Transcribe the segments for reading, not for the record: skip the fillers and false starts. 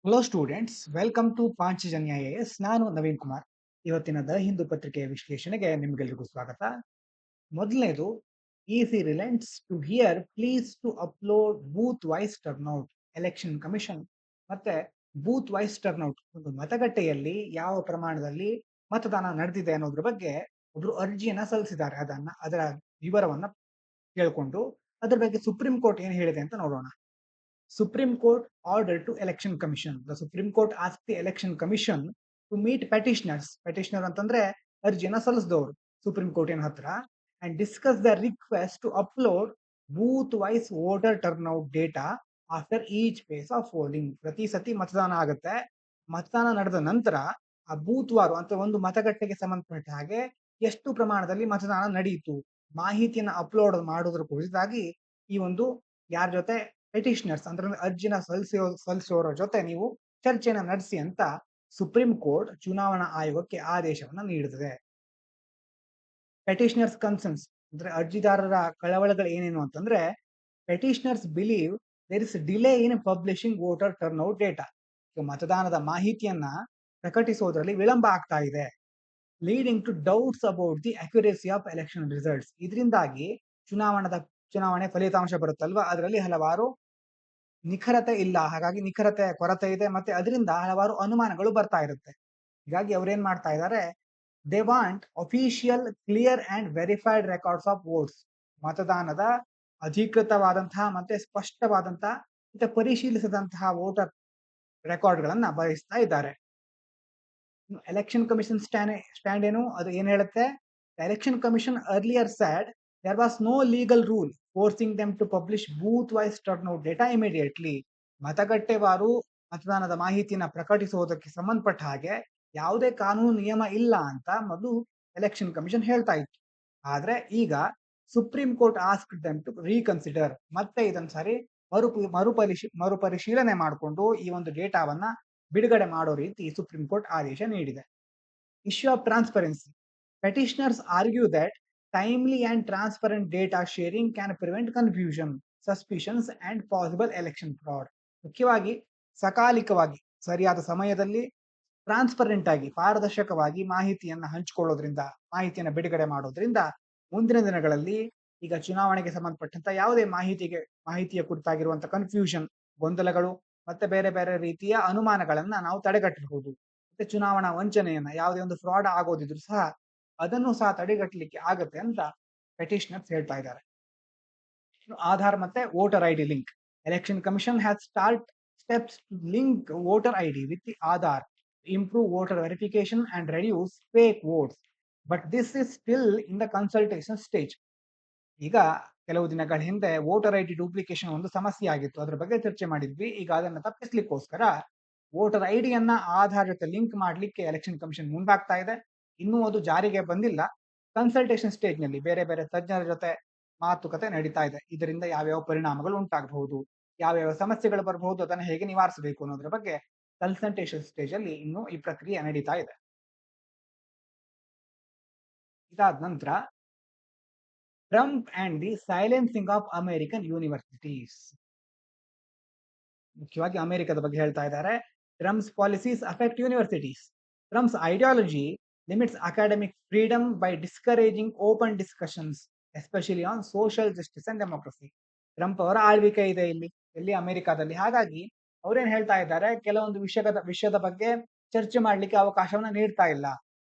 Hello students, welcome to Panchajanya S. ನಾನು ನವೀನ್ ಕುಮಾರ್. ಇವತ್ತಿನ the Hindu ಪತ್ರಿಕೆಯ ವಿಶ್ಲೇಷಣೆಗೆ ನಿಮಗೆಲ್ಲರಿಗೂ ಸ್ವಾಗತ. ಮೊದಲನೇದು, EC relents to hear pleas to upload booth wise turnout. Election commission ಮತ್ತೆ ಬೂತ್ ವೈಸ್ ಟರ್ನ್ಔಟ್, ಒಂದು ಮತಗಟ್ಟೆಯಲ್ಲಿ ಯಾವ ಪ್ರಮಾಣದಲ್ಲಿ ಮತದಾನ ನಡೆದಿದೆ ಅನ್ನೋದ್ರ ಬಗ್ಗೆ ಒಬ್ರು ಅರ್ಜಿಯನ್ನ ಸಲ್ಲಿಸಿದ್ದಾರೆ. ಅದರ ವಿವರವನ್ನ ಕೇಳಿಕೊಂಡು ಅದ್ರ ಬಗ್ಗೆ ಸುಪ್ರೀಂ ಕೋರ್ಟ್ ಏನ್ ಹೇಳಿದೆ ಅಂತ ನೋಡೋಣ. Supreme Court order to Election Commission. The Supreme Court asked the Election Commission to meet petitioners. Petitioner ಅಂತಂದ್ರೆ ಅರ್ಜಿನ ಸಲ್ಲಿಸಿದವರು ಸುಪ್ರೀಂ ಕೋರ್ಟ್ ಹತ್ರ, and discuss their request to upload booth wise voter turnout data after each phase of polling. ಪ್ರತಿ ಸತಿ ಮತದಾನ ಆಗುತ್ತೆ, ಮತದಾನ ನಡೆದ ನಂತರ ಆ ಬೂತ್ ವಾರು ಅಂತ ಒಂದು ಮತಗಟ್ಟೆಗೆ ಸಂಬಂಧಪಟ್ಟ ಹಾಗೆ ಎಷ್ಟು ಪ್ರಮಾಣದಲ್ಲಿ ಮತದಾನ ನಡೆಯಿತು ಮಾಹಿತಿಯನ್ನ ಅಪ್ಲೋಡ್ ಮಾಡೋದ್ರ ಕುರಿತಾಗಿ ಈ ಒಂದು ಯಾರ ಜೊತೆ ಪೆಟಿಷನರ್ಸ್ ಅಂದ್ರೆ ಅರ್ಜಿನ ಸಲ್ಲಿಸೋರ ಜೊತೆ ನೀವು ಚರ್ಚೆನ ನಡೆಸಿ ಅಂತ ಸುಪ್ರೀಂ ಕೋರ್ಟ್ ಚುನಾವಣಾ ಆಯೋಗಕ್ಕೆ ಆದೇಶವನ್ನ ನೀಡುತ್ತದೆ. ಪೆಟಿಷನರ್ಸ್ ಕನ್ಸರ್ನ್ಸ್ ಅಂದ್ರೆ ಅರ್ಜಿದಾರರ ಕಳವಳಗಳು ಏನೇನು ಅಂತಂದ್ರೆ, petitioners believe there is delay in publishing voter turnout data. ಮತದಾನದ ಮಾಹಿತಿಯನ್ನ ಪ್ರಕಟಿಸೋದ್ರಲ್ಲಿ ವಿಳಂಬ ಆಗ್ತಾ ಇದೆ. Leading to doubts about the accuracy of election results. ಇದರಿಂದಾಗಿ ಚುನಾವಣೆ ಫಲಿತಾಂಶ ಬರುತ್ತಲ್ವಾ, ಅದರಲ್ಲಿ ಹಲವಾರು ನಿಖರತೆ ಇಲ್ಲ, ಹಾಗಾಗಿ ನಿಖರತೆ ಕೊರತೆ ಇದೆ, ಮತ್ತೆ ಅದರಿಂದ ಹಲವಾರು ಅನುಮಾನಗಳು ಬರ್ತಾ ಇರುತ್ತೆ. ಹೀಗಾಗಿ ಅವ್ರೇನ್ ಮಾಡ್ತಾ ಇದ್ದಾರೆ, they want official clear and verified records of votes. ಮತದಾನದ ಅಧಿಕೃತವಾದಂತಹ ಮತ್ತೆ ಸ್ಪಷ್ಟವಾದಂತಹ ಮತ್ತೆ ಪರಿಶೀಲಿಸಿದಂತಹ ವೋಟರ್ ರೆಕಾರ್ಡ್ ಗಳನ್ನ ಬಯಸ್ತಾ ಇದ್ದಾರೆ. ಎಲೆಕ್ಷನ್ ಕಮಿಷನ್ ಸ್ಟ್ಯಾಂಡ್ ಏನು, ಅದು ಏನ್ ಹೇಳುತ್ತೆ, Election Commission earlier said there was no legal rule forcing them to publish booth wise turnout data immediately. ಮತಗಟ್ಟೆವಾರು ಮತದಾನದ ಮಾಹಿತಿನ ಪ್ರಕಟಿಸುವುದಕ್ಕೆ ಸಂಬಂಧಪಟ್ಟ ಹಾಗೆ ಯಾವುದೇ ಕಾನೂನು ನಿಯಮ ಇಲ್ಲ ಅಂತ ಮೊದಲು ಎಲೆಕ್ಷನ್ ಕಮಿಷನ್ ಹೇಳ್ತಾ ಇತ್ತು. ಆದ್ರೆ ಈಗ Supreme Court asked them to reconsider, ಮತ್ತೆ ಇದೊಂದು ಸಾರಿ ಮರುಪರಿಶೀಲನೆ ಮಾಡಿಕೊಂಡು ಈ ಒಂದು ಡೇಟಾವನ್ನ ಬಿಡುಗಡೆ ಮಾಡೋ ರೀತಿ ಸುಪ್ರೀಂ ಕೋರ್ಟ್ ಆದೇಶ ನೀಡಿದೆ. Issue of transparency. Petitioners argue that timely and transparent data sharing can prevent confusion, suspicions and possible election fraud. ಮುಖ್ಯವಾಗಿ ಸಕಾಲಿಕವಾಗಿ ಸರಿಯಾದ ಸಮಯದಲ್ಲಿ ಟ್ರಾನ್ಸ್ಪರೆಂಟ್ ಆಗಿ ಪಾರದರ್ಶಕವಾಗಿ ಮಾಹಿತಿಯನ್ನ ಹಂಚಿಕೊಳ್ಳೋದ್ರಿಂದ, ಮಾಹಿತಿಯನ್ನ ಬಿಡುಗಡೆ ಮಾಡೋದ್ರಿಂದ ಮುಂದಿನ ದಿನಗಳಲ್ಲಿ ಈಗ ಚುನಾವಣೆಗೆ ಸಂಬಂಧಪಟ್ಟಂತ ಯಾವುದೇ ಮಾಹಿತಿಯ ಕುರಿತಾಗಿರುವಂತ ಕನ್ಫ್ಯೂಷನ್, ಗೊಂದಲಗಳು ಮತ್ತೆ ಬೇರೆ ಬೇರೆ ರೀತಿಯ ಅನುಮಾನಗಳನ್ನ ನಾವು ತಡೆಗಟ್ಟಬಹುದು. ಮತ್ತೆ ಚುನಾವಣಾ ವಂಚನೆಯನ್ನ, ಯಾವುದೇ ಒಂದು ಫ್ರಾಡ್ ಆಗೋದಿದ್ರು ಸಹ ಅದನ್ನು ಸಹ ತಡೆಗಟ್ಟಲಿಕ್ಕೆ ಆಗತ್ತೆ ಅಂತ ಪೆಟಿಷನರ್ಸ್ ಹೇಳ್ತಾ ಇದ್ದಾರೆ. ಆಧಾರ್ ಮತ್ತೆ voter ID link. Election Commission has start steps to link voter ID with the Aadhaar, improve voter verification and reduce fake votes, but this is still in the consultation stage. ಈಗ ಕೆಲವು ದಿನಗಳ ಹಿಂದೆ ವೋಟರ್ ಐಡಿ ಡೂಪ್ಲಿಕೇಶನ್ ಒಂದು ಸಮಸ್ಯೆ ಆಗಿತ್ತು, ಅದ್ರ ಬಗ್ಗೆ ಚರ್ಚೆ ಮಾಡಿದ್ವಿ. ಈಗ ಅದನ್ನ ತಪ್ಪಿಸ್ಲಿಕ್ಕೋಸ್ಕರ ವೋಟರ್ ಐಡಿಯನ್ನ ಆಧಾರ್ ಜೊತೆ ಲಿಂಕ್ ಮಾಡ್ಲಿಕ್ಕೆ ಎಲೆಕ್ಷನ್ ಕಮಿಷನ್ ಮುಂದಾಗ್ತಾ ಇದೆ. ಇನ್ನೂ ಅದು ಜಾರಿಗೆ ಬಂದಿಲ್ಲ, ಕನ್ಸಲ್ಟೇಷನ್ ಸ್ಟೇಜ್ ನಲ್ಲಿ ಬೇರೆ ಬೇರೆ ತಜ್ಞರ ಜೊತೆ ಮಾತುಕತೆ ನಡೀತಾ ಇದೆ. ಇದರಿಂದ ಯಾವ್ಯಾವ ಪರಿಣಾಮಗಳು ಉಂಟಾಗಬಹುದು, ಯಾವ್ಯಾವ ಸಮಸ್ಯೆಗಳು ಬರಬಹುದು, ಅದನ್ನ ಹೇಗೆ ನಿವಾರಿಸಬೇಕು ಅನ್ನೋದ್ರ ಬಗ್ಗೆ ಕನ್ಸಲ್ಟೇಷನ್ ಸ್ಟೇಜ್ ಅಲ್ಲಿ ಇನ್ನು ಈ ಪ್ರಕ್ರಿಯೆ ನಡೀತಾ ಇದೆ. ಇದಾದ ನಂತರ Trump and the silencing of American universities. ಮುಖ್ಯವಾಗಿ ಅಮೆರಿಕದ ಬಗ್ಗೆ ಹೇಳ್ತಾ ಇದ್ದಾರೆ. Trump's policies affect universities. Trump's ideology limits academic freedom by discouraging open discussions, especially on social justice and democracy. Trump ಅವರ ಆಳ್ವಿಕೆ ಇದೆ ಇಲ್ಲಿ ಅಮೆರಿಕಾದಲ್ಲಿ. ಹಾಗಾಗಿ ಅವ್ರೇನ್ ಹೇಳ್ತಾ ಇದ್ದಾರೆ, ಕೆಲವೊಂದು ವಿಷಯದ ಬಗ್ಗೆ ಚರ್ಚೆ ಮಾಡ್ಲಿಕ್ಕೆ ಅವಕಾಶವನ್ನ ನೀಡ್ತಾ ಇಲ್ಲ.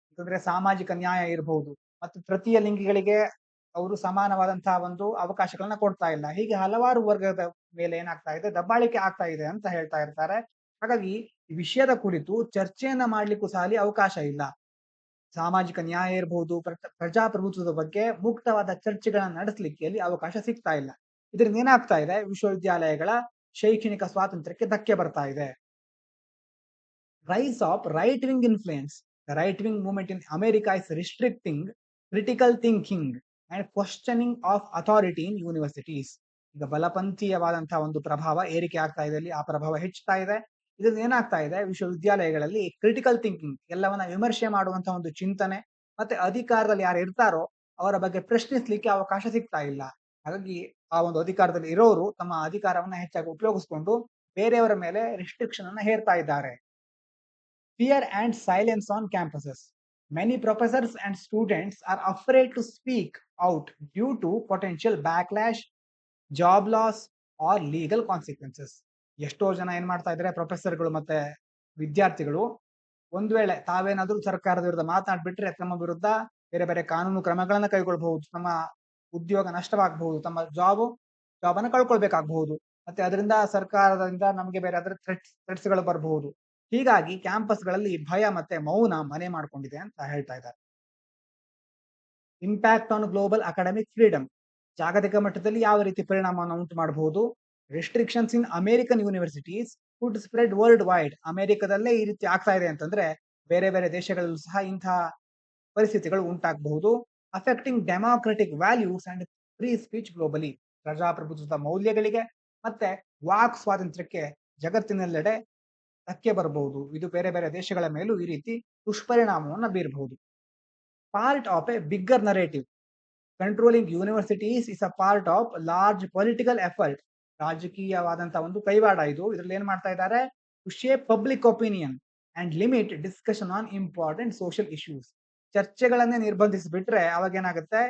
ಯಾಕಂದ್ರೆ ಸಾಮಾಜಿಕ ನ್ಯಾಯ ಇರಬಹುದು ಮತ್ತು ತೃತೀಯ ಲಿಂಗಿಗಳಿಗೆ ಅವರು ಸಮಾನವಾದಂತಹ ಒಂದು ಅವಕಾಶಗಳನ್ನ ಕೊಡ್ತಾ ಇಲ್ಲ. ಹೀಗೆ ಹಲವಾರು ವರ್ಗದ ಮೇಲೆ ಏನಾಗ್ತಾ ಇದೆ, ದಬ್ಬಾಳಿಕೆ ಆಗ್ತಾ ಇದೆ ಅಂತ ಹೇಳ್ತಾ ಇರ್ತಾರೆ. ಹಾಗಾಗಿ ಈ ವಿಷಯದ ಕುರಿತು ಚರ್ಚೆಯನ್ನ ಮಾಡ್ಲಿಕ್ಕೂ ಸಹ ಅಲ್ಲಿ ಅವಕಾಶ ಇಲ್ಲ. ಸಾಮಾಜಿಕ ನ್ಯಾಯ ಇರಬಹುದು, ಪ್ರಜಾಪ್ರಭುತ್ವದ ಬಗ್ಗೆ ಮುಕ್ತವಾದ ಚರ್ಚೆಗಳನ್ನ ನಡೆಸಲಿಕ್ಕೆ ಅಲ್ಲಿ ಅವಕಾಶ ಸಿಗ್ತಾ ಇಲ್ಲ. ಇದರಿಂದ ಏನಾಗ್ತಾ ಇದೆ, ವಿಶ್ವವಿದ್ಯಾಲಯಗಳ ಶೈಕ್ಷಣಿಕ ಸ್ವಾತಂತ್ರ್ಯಕ್ಕೆ ಧಕ್ಕೆ ಬರ್ತಾ ಇದೆ. Rise of right wing influence. The right wing movement in America is restricting critical thinking and questioning of authority in universities. ಈಗ ಬಲಪಂಥೀಯವಾದಂತಹ ಒಂದು ಪ್ರಭಾವ ಏರಿಕೆ ಆಗ್ತಾ ಇದೆ, ಅಲ್ಲಿ ಆ ಪ್ರಭಾವ ಹೆಚ್ಚುತ್ತಾ ಇದೆ. ಇದರಿಂದ ಏನಾಗ್ತಾ ಇದೆ, ವಿಶ್ವವಿದ್ಯಾಲಯಗಳಲ್ಲಿ ಕ್ರಿಟಿಕಲ್ ಥಿಂಕಿಂಗ್, ಎಲ್ಲವನ್ನ ವಿಮರ್ಶೆ ಮಾಡುವಂತಹ ಒಂದು ಚಿಂತನೆ ಮತ್ತೆ ಅಧಿಕಾರದಲ್ಲಿ ಯಾರು ಇರ್ತಾರೋ ಅವರ ಬಗ್ಗೆ ಪ್ರಶ್ನಿಸ್ಲಿಕ್ಕೆ ಅವಕಾಶ ಸಿಗ್ತಾ ಇಲ್ಲ. ಹಾಗಾಗಿ ಆ ಒಂದು ಅಧಿಕಾರದಲ್ಲಿ ಇರೋರು ತಮ್ಮ ಅಧಿಕಾರವನ್ನ ಹೆಚ್ಚಾಗಿ ಉಪಯೋಗಿಸ್ಕೊಂಡು ಬೇರೆಯವರ ಮೇಲೆ ರಿಸ್ಟ್ರಿಕ್ಷನ್ ಅನ್ನ ಹೇರ್ತಾ ಇದ್ದಾರೆ. Fear and silence on campuses. Many professors and students are afraid to speak out due to potential backlash, job loss or legal consequences. ಎಷ್ಟೋ ಜನ ಏನ್ ಮಾಡ್ತಾ ಇದ್ದಾರೆ, ಪ್ರೊಫೆಸರ್ಗಳು ಮತ್ತೆ ವಿದ್ಯಾರ್ಥಿಗಳು ಒಂದ್ ವೇಳೆ ತಾವೇನಾದ್ರೂ ಸರ್ಕಾರದ ವಿರುದ್ಧ ಮಾತನಾಡ್ಬಿಟ್ರೆ ತಮ್ಮ ವಿರುದ್ಧ ಬೇರೆ ಬೇರೆ ಕಾನೂನು ಕ್ರಮಗಳನ್ನ ಕೈಗೊಳ್ಳಬಹುದು, ತಮ್ಮ ಉದ್ಯೋಗ ನಷ್ಟವಾಗಬಹುದು, ತಮ್ಮ ಜಾಬ್ ಅನ್ನ ಕಳ್ಕೊಳ್ಬೇಕಾಗಬಹುದು, ಮತ್ತೆ ಅದರಿಂದ ಸರ್ಕಾರದಿಂದ ನಮಗೆ ಬೇರೆ ಆದ್ರೆ ಥ್ರೆಟ್ಸ್ ಗಳು ಬರಬಹುದು. ಹೀಗಾಗಿ ಕ್ಯಾಂಪಸ್ಗಳಲ್ಲಿ ಭಯ ಮತ್ತೆ ಮೌನ ಮನೆ ಮಾಡ್ಕೊಂಡಿದೆ ಅಂತ ಹೇಳ್ತಾ ಇದ್ದಾರೆ. Impact on global academic freedom. ಜಾಗತಿಕ ಮಟ್ಟದಲ್ಲಿ ಯಾವ ರೀತಿ ಪರಿಣಾಮವನ್ನು ಉಂಟು ಮಾಡಬಹುದು? ರೆಸ್ಟ್ರಿಕ್ಷನ್ಸ್ ಇನ್ ಅಮೆರಿಕನ್ ಯೂನಿವರ್ಸಿಟೀಸ್ ಕುಡ್ ಸ್ಪ್ರೆಡ್ ವರ್ಲ್ಡ್ ವೈಡ್. ಅಮೆರಿಕದಲ್ಲೇ ಈ ರೀತಿ ಆಗ್ತಾ ಇದೆ ಅಂತಂದ್ರೆ ಬೇರೆ ಬೇರೆ ದೇಶಗಳಲ್ಲೂ ಸಹ ಇಂತಹ ಪರಿಸ್ಥಿತಿಗಳು ಉಂಟಾಗಬಹುದು. Affecting democratic values and free speech globally. ಪ್ರಜಾಪ್ರಭುತ್ವದ ಮೌಲ್ಯಗಳಿಗೆ ಮತ್ತೆ ವಾಕ್ ಸ್ವಾತಂತ್ರ್ಯಕ್ಕೆ ಜಗತ್ತಿನೆಲ್ಲೆಡೆ ಧಕ್ಕೆ ಬರಬಹುದು. ಇದು ಬೇರೆ ಬೇರೆ ದೇಶಗಳ ಮೇಲೂ ಈ ರೀತಿ ದುಷ್ಪರಿಣಾಮವನ್ನು ಬೀರಬಹುದು. Part of a bigger narrative. Controlling universities is a part of large political effort. ರಾಜಕೀಯವಾದಂತಹ ಒಂದು ಕೈವಾಡ ಇದು. ಇದರಲ್ಲಿ ಏನ್ ಮಾಡ್ತಾ ಇದ್ದಾರೆ? To shape public opinion and limit discussion on important social issues. ಚರ್ಚೆಗಳನ್ನೇ ನಿರ್ಬಂಧಿಸಿಬಿಟ್ರೆ ಅವಾಗ ಏನಾಗುತ್ತೆ?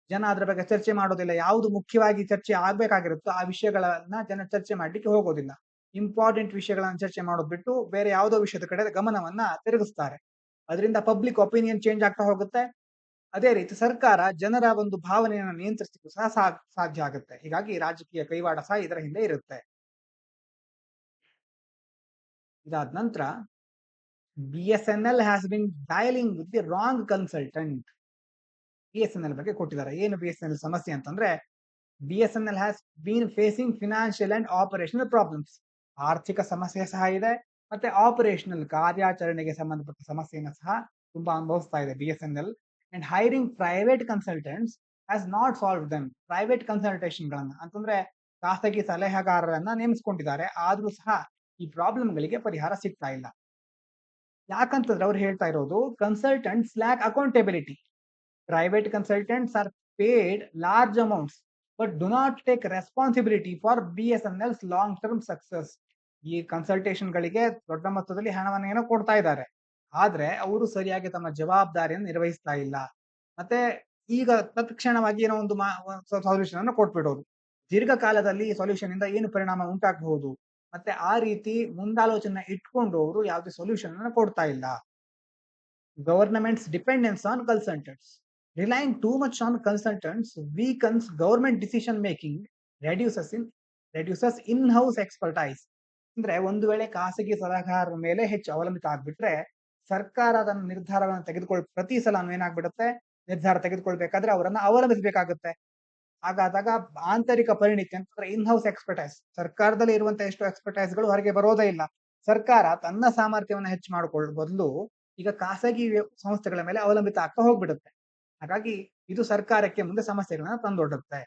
ಜನ ಅದ್ರ ಬಗ್ಗೆ ಚರ್ಚೆ ಮಾಡೋದಿಲ್ಲ. ಯಾವುದು ಮುಖ್ಯವಾಗಿ ಚರ್ಚೆ ಆಗ್ಬೇಕಾಗಿರುತ್ತೋ ಆ ವಿಷಯಗಳನ್ನ ಜನ ಚರ್ಚೆ ಮಾಡ್ಲಿಕ್ಕೆ ಹೋಗೋದಿಲ್ಲ. ಇಂಪಾರ್ಟೆಂಟ್ ವಿಷಯಗಳನ್ನ ಚರ್ಚೆ ಮಾಡೋದ್ ಬಿಟ್ಟು ಬೇರೆ ಯಾವುದೋ ವಿಷಯದ ಕಡೆ ಗಮನವನ್ನ ತಿರುಗಿಸ್ತಾರೆ. ಅದರಿಂದ ಪಬ್ಲಿಕ್ ಒಪಿನಿಯನ್ ಚೇಂಜ್ ಆಗ್ತಾ ಹೋಗುತ್ತೆ. ಅದೇ ರೀತಿ ಸರ್ಕಾರ ಜನರ ಒಂದು ಭಾವನೆಯನ್ನು ನಿಯಂತ್ರಿಸಲಿಕ್ಕೂ ಸಹ ಸಾಧ್ಯ ಆಗುತ್ತೆ. ಹೀಗಾಗಿ ರಾಜಕೀಯ ಕೈವಾಡ ಸಹ ಇದರ ಹಿಂದೆ ಇರುತ್ತೆ. ಇದಾದ ನಂತರ BSNL has been dealing with the wrong consultant. BSNL ಬಗ್ಗೆ ಕೊಟ್ಟಿದ್ದಾರೆ. ಏನು BSNL ಸಮಸ್ಯೆ ಅಂತಂದ್ರೆ, BSNL has been facing financial and operational problems. ಆರ್ಥಿಕ ಸಮಸ್ಯೆ ಸಹ ಇದೆ, ಮತ್ತೆ ಆಪರೇಷನಲ್ ಕಾರ್ಯಾಚರಣೆಗೆ ಸಂಬಂಧಪಟ್ಟ ಸಮಸ್ಯೆಯನ್ನು ಸಹ ತುಂಬಾ ಅನುಭವಿಸ್ತಾ ಇದೆ BSNL. And hiring private consultants has not solve them. Private consultation ಗಳನ್ನ ಅಂತಂದ್ರೆ ಖಾಸಗಿ ಸಲಹೆಗಾರರನ್ನ ನೇಮಿಸ್ಕೊಂಡಿದ್ದಾರೆ, ಆದ್ರೂ ಸಹ ಈ ಪ್ರಾಬ್ಲಮ್ಗಳಿಗೆ ಪರಿಹಾರ ಸಿಗ್ತಾ ಇಲ್ಲ. ಯಾಕಂತಂದ್ರೆ ಅವ್ರು ಹೇಳ್ತಾ ಇರೋದು, consultants lac accountability. Private consultants are paid large amounts but do not take responsibility for BSNL's long term success. ಈ ಕನ್ಸಲ್ಟೇಷನ್ ಗಳಿಗೆ ದೊಡ್ಡ ಮೊತ್ತದಲ್ಲಿ ಹಣವನ್ನು ಏನೋ ಕೊಡ್ತಾ ಇದ್ದಾರೆ, ಆದ್ರೆ ಅವರು ಸರಿಯಾಗಿ ತಮ್ಮ ಜವಾಬ್ದಾರಿಯನ್ನು ನಿರ್ವಹಿಸ್ತಾ ಇಲ್ಲ. ಮತ್ತೆ ಈಗ ತತ್ಕ್ಷಣವಾಗಿ ಏನೋ ಒಂದು ಸೊಲ್ಯೂಷನ್ ಅನ್ನು ಕೊಟ್ಬಿಡೋದು. ದೀರ್ಘಕಾಲದಲ್ಲಿ ಸೊಲ್ಯೂಷನ್ ಇಂದ ಏನು ಪರಿಣಾಮ ಉಂಟಾಗಬಹುದು, ಮತ್ತೆ ಆ ರೀತಿ ಮುಂದಾಲೋಚನೆ ಇಟ್ಕೊಂಡು ಅವರು ಯಾವುದೇ ಸೊಲ್ಯೂಷನ್ ಅನ್ನು ಕೊಡ್ತಾ ಇಲ್ಲ. Government's dependence on consultants. Relying too much on consultants weakens government decision making, reduces in house expertise. ಅಂದ್ರೆ ಒಂದು ವೇಳೆ ಖಾಸಗಿ ಸಲಹಾಗಾರರ ಮೇಲೆ ಹೆಚ್ಚು ಅವಲಂಬಿತ ಆಗ್ಬಿಟ್ರೆ ಸರ್ಕಾರ ಅದನ್ನ ನಿರ್ಧಾರವನ್ನು ಪ್ರತಿ ಸಲ ಏನಾಗ್ಬಿಡುತ್ತೆ, ನಿರ್ಧಾರ ತೆಗೆದುಕೊಳ್ಬೇಕಾದ್ರೆ ಅವರನ್ನ ಅವಲಂಬಿಸಬೇಕಾಗುತ್ತೆ. ಹಾಗಾದಾಗ ಆಂತರಿಕ ಪರಿಣಿತಿ ಅಂತಂದ್ರೆ ಇನ್ ಹೌಸ್ ಎಕ್ಸ್ಪರ್ಟೈಸ್, ಸರ್ಕಾರದಲ್ಲಿ ಇರುವಂತಹ ಎಷ್ಟು ಎಕ್ಸ್ಪರ್ಟೈಸ್ ಗಳು ಹೊರಗೆ ಬರೋದೇ ಇಲ್ಲ. ಸರ್ಕಾರ ತನ್ನ ಸಾಮರ್ಥ್ಯವನ್ನು ಹೆಚ್ಚು ಮಾಡಿಕೊಳ್ಳೋ ಬದಲು ಈಗ ಖಾಸಗಿ ಸಂಸ್ಥೆಗಳ ಮೇಲೆ ಅವಲಂಬಿತ ಆಗ್ತಾ ಹೋಗ್ಬಿಡುತ್ತೆ. ಹಾಗಾಗಿ ಇದು ಸರ್ಕಾರಕ್ಕೆ ಮುಂದೆ ಸಮಸ್ಯೆಗಳನ್ನ ತಂದೊಡ್ಡುತ್ತೆ.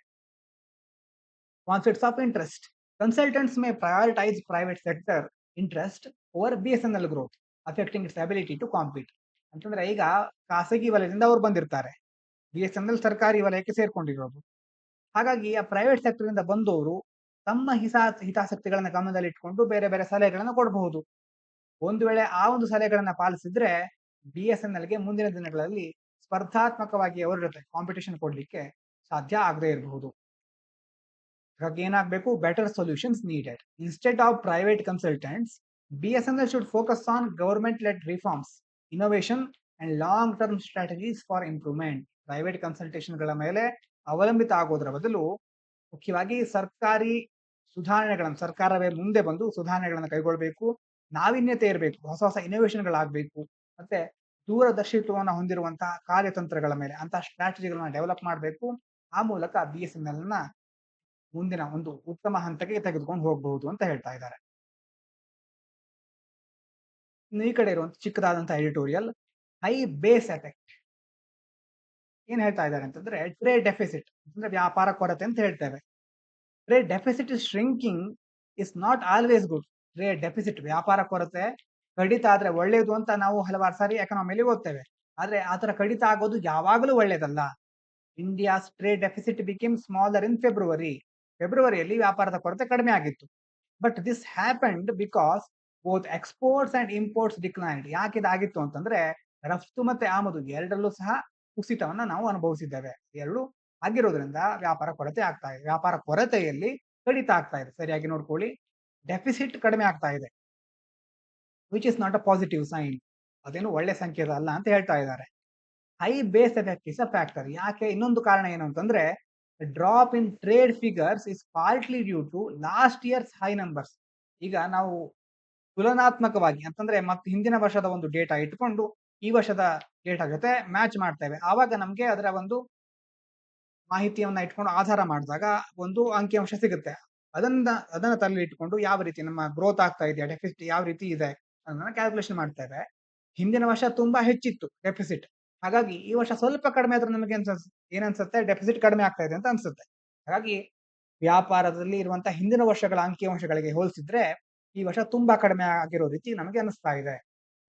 Conflicts of interest. Consultants may prioritise private sector interest over BSNL growth, affecting its ability to compete. ಅಂತಂದ್ರೆ ಈಗ ಖಾಸಗಿ ವಲಯದಿಂದ ಅವ್ರು ಬಂದಿರ್ತಾರೆ, BSNL ಸರ್ಕಾರಿ ವಲಯಕ್ಕೆ ಸೇರ್ಕೊಂಡಿರೋದು. ಹಾಗಾಗಿ ಆ ಪ್ರೈವೇಟ್ ಸೆಕ್ಟರ್ ಇಂದ ಬಂದವರು ತಮ್ಮ ಹಿತಾಸಕ್ತಿಗಳನ್ನ ಗಮನದಲ್ಲಿ ಇಟ್ಕೊಂಡು ಬೇರೆ ಬೇರೆ ಸಲಹೆಗಳನ್ನ ಕೊಡಬಹುದು. ಒಂದು ವೇಳೆ ಆ ಒಂದು ಸಲಹೆಗಳನ್ನ ಪಾಲಿಸಿದ್ರೆ BSNLಗೆ ಮುಂದಿನ ದಿನಗಳಲ್ಲಿ ಸ್ಪರ್ಧಾತ್ಮಕವಾಗಿ ಅವರ ಜೊತೆ ಕಾಂಪಿಟೇಷನ್ ಕೊಡ್ಲಿಕ್ಕೆ ಸಾಧ್ಯ ಆಗದೆ ಇರಬಹುದು. ಹಾಗಾಗಿ ಏನಾಗಬೇಕು? Better solutions needed. Instead of private consultants, BSNL should focus on government led reforms, innovation and long term strategies for improvement. Private consultation ಗಳ ಮೇಲೆ ಅವಲಂಬಿತ ಆಗೋದರ ಬದಲು ಮುಖ್ಯವಾಗಿ ಸರ್ಕಾರಿ ಸುಧಾರಣೆಗಳನ್ನು, ಸರ್ಕಾರವೇ ಮುಂದೆ ಬಂದು ಸುಧಾರಣೆಗಳನ್ನು ಕೈಗೊಳ್ಳಬೇಕು, ನಾವೀನ್ಯತೆ ಇರಬೇಕು, ಹೊಸ ಹೊಸ ಇನೋವೇಷನ್ಗಳಾಗಬೇಕು, ಮತ್ತೆ ದೂರದರ್ಶಿತ್ವವನ್ನು ಹೊಂದಿರುವಂತಹ ಕಾರ್ಯತಂತ್ರಗಳ ಮೇಲೆ ಅಂತಹ ಸ್ಟ್ರಾಟಜಿಗಳನ್ನ ಡೆವಲಪ್ ಮಾಡಬೇಕು. ಆ ಮೂಲಕ BSNL ನ ಮುಂದಿನ ಒಂದು ಉತ್ತಮ ಹಂತಕ್ಕೆ ತೆಗೆದುಕೊಂಡು ಹೋಗಬಹುದು ಅಂತ ಹೇಳ್ತಾ ಇದ್ದಾರೆ. ಈ ಕಡೆ ಇರುವಂತ ಚಿಕ್ಕದಾದಂತಹ ಎಡಿಟೋರಿಯಲ್, ಹೈ ಬೇಸ್ ಎಫೆಕ್ಟ್. ಏನ್ ಹೇಳ್ತಾ ಇದ್ದಾರೆ ಅಂತಂದ್ರೆ, ಟ್ರೇಡ್ ಡೆಫಿಸಿಟ್ ಅಂದ್ರೆ ವ್ಯಾಪಾರ ಕೊರತೆ ಅಂತ ಹೇಳ್ತೇವೆ. Trade deficit is shrinking is not always good. Trade deficit, ವ್ಯಾಪಾರ ಕೊರತೆ ಕಡಿತ ಆದ್ರೆ ಒಳ್ಳೇದು ಅಂತ ನಾವು ಹಲವಾರು ಸಾರಿ ಎಕನಾಮಿಲಿ ಓದ್ತೇವೆ, ಆದ್ರೆ ಆತರ ಕಡಿತ ಆಗೋದು ಯಾವಾಗಲೂ ಒಳ್ಳೇದಲ್ಲ. India's trade deficit became smaller in ಫೆಬ್ರವರಿಯಲ್ಲಿ ವ್ಯಾಪಾರದ ಕೊರತೆ ಕಡಿಮೆ ಆಗಿತ್ತು. But this happened because both exports and imports declined. ಯಾಕೆ ಇದಾಗಿತ್ತು ಅಂತಂದ್ರೆ ರಫ್ತು ಮತ್ತೆ ಆಮದು ಎರಡರಲ್ಲೂ ಸಹ ಕುಸಿತವನ್ನ ನಾವು ಅನುಭವಿಸಿದ್ದೇವೆ. ಎರಡು ಆಗಿರೋದ್ರಿಂದ ವ್ಯಾಪಾರ ಕೊರತೆ ಆಗ್ತಾ ಇದೆ. ವ್ಯಾಪಾರ ಕೊರತೆಯಲ್ಲಿ ಕಡಿತ ಆಗ್ತಾ ಇದೆ. ಸರಿಯಾಗಿ ನೋಡ್ಕೊಳ್ಳಿ, ಡೆಫಿಸಿಟ್ ಕಡಿಮೆ ಆಗ್ತಾ ಇದೆ, which is not a positive sign. ಅದೇನು ಒಳ್ಳೆ ಸಂಕೇತ ಅಲ್ಲ ಅಂತ ಹೇಳ್ತಾ ಇದ್ದಾರೆ. High base effect is a factor. ಯಾಕೆ? ಇನ್ನೊಂದು ಕಾರಣ ಏನು ಅಂತಂದ್ರೆ drop in trade figures is partly due to last year's high numbers. ಈಗ ನಾವು ತುಲನಾತ್ಮಕವಾಗಿ ಅಂತಂದ್ರೆ ಮತ್ತೆ ಹಿಂದಿನ ವರ್ಷದ ಒಂದು ಡೇಟಾ ಇಟ್ಕೊಂಡು ಈ ವರ್ಷದ ಡೇಟಾ ಜೊತೆ ಮ್ಯಾಚ್ ಮಾಡ್ತೇವೆ. ಆವಾಗ ನಮ್ಗೆ ಅದರ ಒಂದು ಮಾಹಿತಿಯನ್ನ ಇಟ್ಕೊಂಡು ಆಧಾರ ಮಾಡಿದಾಗ ಒಂದು ಅಂಕಿಅಂಶ ಸಿಗುತ್ತೆ. ಅದನ್ನ ತಲೆ ಇಟ್ಕೊಂಡು ಯಾವ ರೀತಿ ನಮ್ಮ ಗ್ರೋತ್ ಆಗ್ತಾ ಇದೆಯಾ, ಡೆಫಿಸಿಟ್ ಯಾವ ರೀತಿ ಇದೆ ಅನ್ನೋದನ್ನ ಕ್ಯಾಲ್ಕುಲೇಷನ್ ಮಾಡ್ತೇವೆ. ಹಿಂದಿನ ವರ್ಷ ತುಂಬಾ ಹೆಚ್ಚಿತ್ತು ಡೆಫಿಸಿಟ್, ಹಾಗಾಗಿ ಈ ವರ್ಷ ಸ್ವಲ್ಪ ಕಡಿಮೆ ಆದ್ರೆ ನಮಗೆ ಏನನ್ಸುತ್ತೆ, ಡೆಫಿಸಿಟ್ ಕಡಿಮೆ ಆಗ್ತಾ ಇದೆ ಅಂತ ಅನ್ಸುತ್ತೆ. ಹಾಗಾಗಿ ವ್ಯಾಪಾರದಲ್ಲಿ ಇರುವಂತಹ ಹಿಂದಿನ ವರ್ಷಗಳ ಅಂಕಿಅಂಶಗಳಿಗೆ ಹೋಲಿಸಿದ್ರೆ ಈ ವರ್ಷ ತುಂಬಾ ಕಡಿಮೆ ಆಗಿರೋ ರೀತಿ ನಮಗೆ ಅನಿಸ್ತಾ ಇದೆ.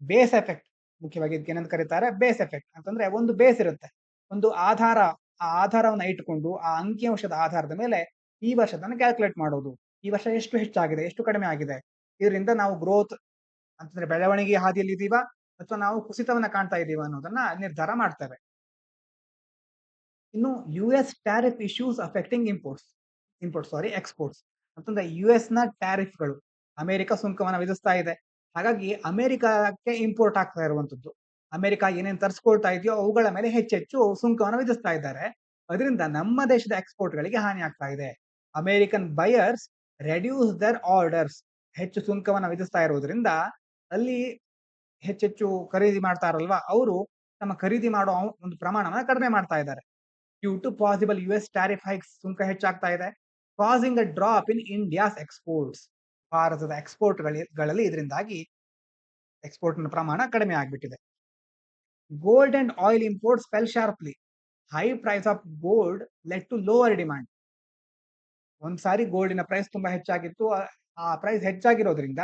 ಬೇಸ್ ಎಫೆಕ್ಟ್ ಮುಖ್ಯವಾಗಿ ಇದಕ್ಕೆ ಏನಂತ ಕರೀತಾರೆ? ಬೇಸ್ ಎಫೆಕ್ಟ್ ಅಂತಂದ್ರೆ ಒಂದು ಬೇಸ್ ಇರುತ್ತೆ, ಒಂದು ಆಧಾರ. ಆ ಆಧಾರವನ್ನ ಇಟ್ಕೊಂಡು ಆ ಅಂಕಿಅಂಶದ ಆಧಾರದ ಮೇಲೆ ಈ ವರ್ಷದನ್ನ ಕ್ಯಾಲ್ಕುಲೇಟ್ ಮಾಡೋದು. ಈ ವರ್ಷ ಎಷ್ಟು ಹೆಚ್ಚಾಗಿದೆ, ಎಷ್ಟು ಕಡಿಮೆ ಆಗಿದೆ, ಇದರಿಂದ ನಾವು ಗ್ರೋತ್ ಅಂತಂದ್ರೆ ಬೆಳವಣಿಗೆ ಹಾದಿಯಲ್ಲಿ ಇದೀವಾ ಅಥವಾ ನಾವು ಕುಸಿತವನ್ನ ಕಾಣ್ತಾ ಇದೀವ ಅನ್ನೋದನ್ನ ನಿರ್ಧಾರ ಮಾಡ್ತೇವೆ. ಇನ್ನು U S tariff issues affecting exports ಅಂತಂದ್ರೆ ಯು ಎಸ್ ನ ಟ್ಯಾರಿಫ್ಗಳು, ಅಮೆರಿಕ ಸುಂಕವನ್ನ ವಿಧಿಸ್ತಾ ಇದೆ. ಹಾಗಾಗಿ ಅಮೆರಿಕಕ್ಕೆ ಇಂಪೋರ್ಟ್ ಆಗ್ತಾ ಇರುವಂತದ್ದು, ಅಮೆರಿಕ ಏನೇನ್ ತರಿಸ್ಕೊಳ್ತಾ ಇದೆಯೋ ಅವುಗಳ ಮೇಲೆ ಹೆಚ್ಚೆಚ್ಚು ಸುಂಕವನ್ನ ವಿಧಿಸ್ತಾ ಇದ್ದಾರೆ. ಅದರಿಂದ ನಮ್ಮ ದೇಶದ ಎಕ್ಸ್ಪೋರ್ಟ್ ಗಳಿಗೆ ಹಾನಿ ಆಗ್ತಾ ಇದೆ. American buyers reduce their orders. ಹೆಚ್ಚು ಸುಂಕವನ್ನ ವಿಧಿಸ್ತಾ ಇರೋದ್ರಿಂದ ಅಲ್ಲಿ ಹೆಚ್ಚೆಚ್ಚು ಖರೀದಿ ಮಾಡ್ತಾರಲ್ವಾ, ಅವರು ತಮ್ಮ ಖರೀದಿ ಮಾಡೋ ಒಂದು ಪ್ರಮಾಣವನ್ನ ಕಡಿಮೆ ಮಾಡ್ತಾ ಇದ್ದಾರೆ. Due to possible U S tariff hikes, ಸುಂಕ ಹೆಚ್ಚಾಗ್ತಾ ಇದೆ. Causing a drop in India's exports. ಭಾರತದ ಗಳಲ್ಲಿ ಇದರಿಂದಾಗಿ ಎಕ್ಸ್ಪೋರ್ಟ್ ನ ಪ್ರಮಾಣ ಕಡಿಮೆ ಆಗ್ಬಿಟ್ಟಿದೆ. Gold and oil imports fell sharply. High price of gold led to lower demand. ಒಂದ್ಸಾರಿ ಗೋಲ್ಡಿನ ಪ್ರೈಸ್ ತುಂಬಾ ಹೆಚ್ಚಾಗಿತ್ತು, ಆ ಪ್ರೈಸ್ ಹೆಚ್ಚಾಗಿರೋದ್ರಿಂದ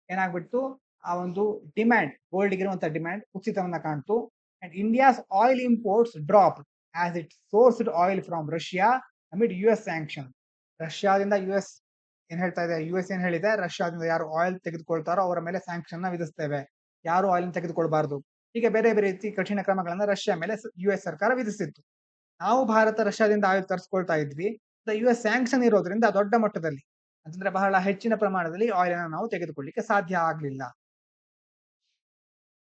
ಏನಾಗ್ಬಿಟ್ಟು ಆ ಒಂದು ಡಿಮ್ಯಾಂಡ್, ಗೋಲ್ಡ್ ಇರುವಂತಹ ಡಿಮ್ಯಾಂಡ್ ಕುಸಿತವನ್ನ ಕಾಣ್ತು. And India's oil imports drop as it sourced oil from Russia amid U S sanction. ರಷ್ಯಾದಿಂದ ಯು ಎಸ್ ಏನ್ ಹೇಳ್ತಾ ಇದೆ, ಯು ಎಸ್ ಏನ್ ಹೇಳಿದೆ, ರಷ್ಯಾದಿಂದ ಯಾರು ಆಯಿಲ್ ತೆಗೆದುಕೊಳ್ತಾರೋ ಅವರ ಮೇಲೆ ಸ್ಯಾಂಕ್ಷನ್ ನ ವಿಧಿಸ್ತೇವೆ, ಯಾರು ಆಯಿಲ್ ತೆಗೆದುಕೊಳ್ಬಾರ್ದು. ಹೀಗೆ ಬೇರೆ ಬೇರೆ ರೀತಿ ಕಠಿಣ ಕ್ರಮಗಳನ್ನ ರಷ್ಯಾ ಮೇಲೆ ಯು ಎಸ್ ಸರ್ಕಾರ ವಿಧಿಸಿತ್ತು. ನಾವು ಭಾರತ ರಷ್ಯಾದಿಂದ ಆಯಿಲ್ ತರಿಸ್ಕೊಳ್ತಾ ಇದ್ವಿ. ಯು ಎಸ್ ಸ್ಯಾಂಕ್ಷನ್ ಇರೋದ್ರಿಂದ ದೊಡ್ಡ ಮಟ್ಟದಲ್ಲಿ ಅಂತಂದ್ರೆ ಬಹಳ ಹೆಚ್ಚಿನ ಪ್ರಮಾಣದಲ್ಲಿ ಆಯಿಲ್ ಅನ್ನು ನಾವು ತೆಗೆದುಕೊಳ್ಳಿಕ್ಕೆ ಸಾಧ್ಯ ಆಗ್ಲಿಲ್ಲ.